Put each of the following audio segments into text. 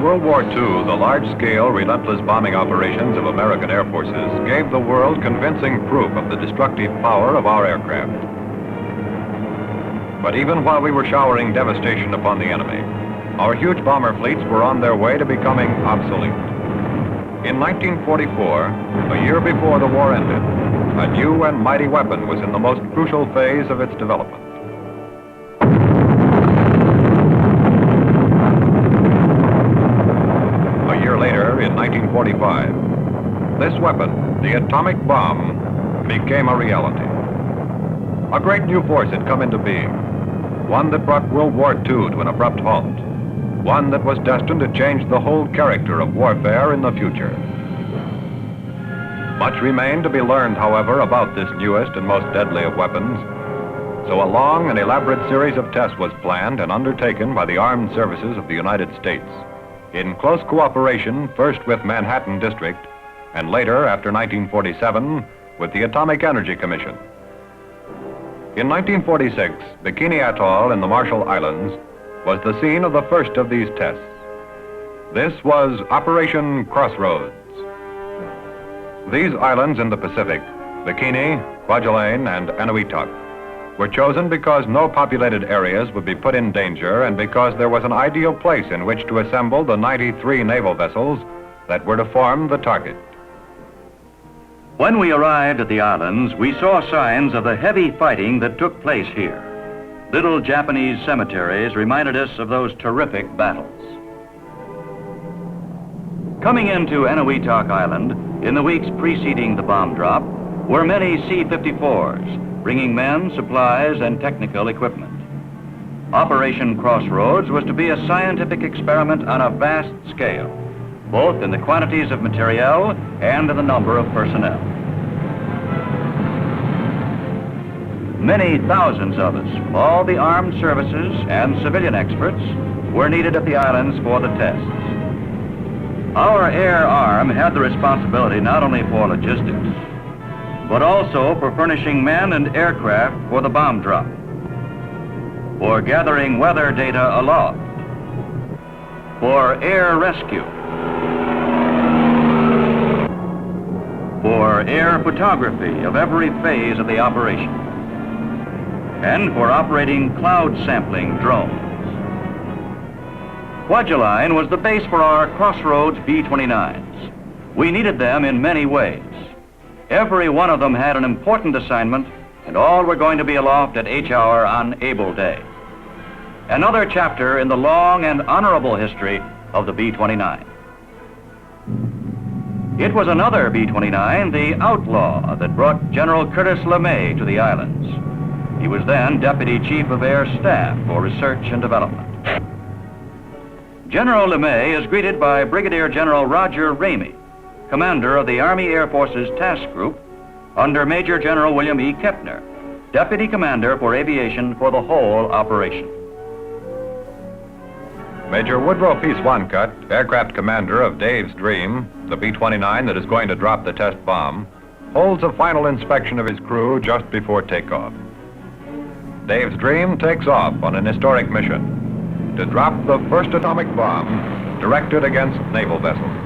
In World War II, the large-scale, relentless bombing operations of American air forces gave the world convincing proof of the destructive power of our aircraft. But even while we were showering devastation upon the enemy, our huge bomber fleets were on their way to becoming obsolete. In 1944, a year before the war ended, a new and mighty weapon was in the most crucial phase of its development. A year later, in 1945, this weapon, the atomic bomb, became a reality. A great new force had come into being, one that brought World War II to an abrupt halt, one that was destined to change the whole character of warfare in the future. Much remained to be learned, however, about this newest and most deadly of weapons, so a long and elaborate series of tests was planned and undertaken by the armed services of the United States, in close cooperation first with Manhattan District, and later, after 1947, with the Atomic Energy Commission. In 1946, Bikini Atoll in the Marshall Islands was the scene of the first of these tests. This was Operation Crossroads. These islands in the Pacific, Bikini, Kwajalein, and Eniwetok, were chosen because no populated areas would be put in danger and because there was an ideal place in which to assemble the 93 naval vessels that were to form the target. When we arrived at the islands, we saw signs of the heavy fighting that took place here. Little Japanese cemeteries reminded us of those terrific battles. Coming into Eniwetok Island in the weeks preceding the bomb drop were many C-54s, bringing men, supplies, and technical equipment. Operation Crossroads was to be a scientific experiment on a vast scale, both in the quantities of materiel and in the number of personnel. Many thousands of us, all the armed services and civilian experts, were needed at the islands for the tests. Our air arm had the responsibility not only for logistics, but also for furnishing men and aircraft for the bomb drop, for gathering weather data aloft, for air rescue, for air photography of every phase of the operation, and for operating cloud sampling drones. Kwajalein was the base for our Crossroads B-29s. We needed them in many ways. Every one of them had an important assignment, and all were going to be aloft at H-hour on Able Day. Another chapter in the long and honorable history of the B-29. It was another B-29, the Outlaw, that brought General Curtis LeMay to the islands. He was then Deputy Chief of Air Staff for Research and Development. General LeMay is greeted by Brigadier General Roger Ramey, commander of the Army Air Forces Task Group, under Major General William E. Kepner, Deputy Commander for Aviation for the whole operation. Major Woodrow P. Swancutt, aircraft commander of Dave's Dream, the B-29 that is going to drop the test bomb, holds a final inspection of his crew just before takeoff. Dave's Dream takes off on an historic mission to drop the first atomic bomb directed against naval vessels.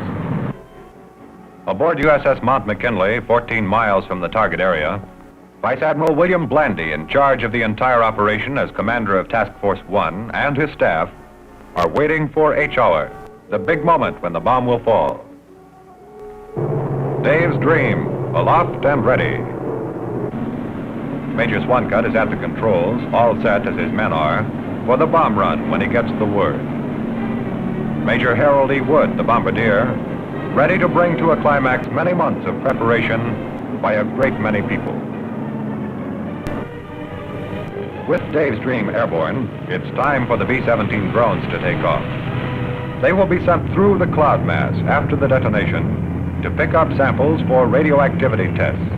Aboard USS Mount McKinley, 14 miles from the target area, Vice Admiral William Blandy, in charge of the entire operation as commander of Task Force 1, and his staff are waiting for H-hour, the big moment when the bomb will fall. Dave's Dream, aloft and ready. Major Swancutt is at the controls, all set as his men are, for the bomb run when he gets the word. Major Harold E. Wood, the bombardier, ready to bring to a climax many months of preparation by a great many people. With Dave's Dream airborne, it's time for the B-17 drones to take off. They will be sent through the cloud mass after the detonation to pick up samples for radioactivity tests.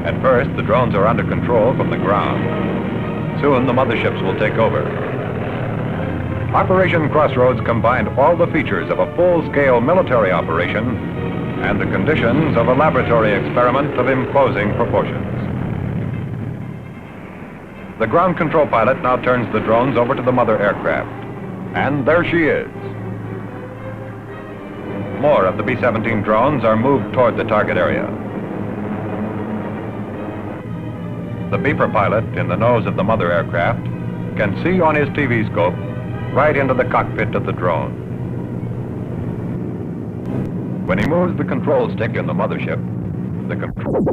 At first, the drones are under control from the ground. Soon, the motherships will take over. Operation Crossroads combined all the features of a full-scale military operation and the conditions of a laboratory experiment of imposing proportions. The ground control pilot now turns the drones over to the mother aircraft. And there she is, more of the B-17 drones are moved toward the target area. The beeper pilot in the nose of the mother aircraft can see on his TV scope right into the cockpit of the drone. When he moves the control stick in the mothership, the control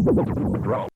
drone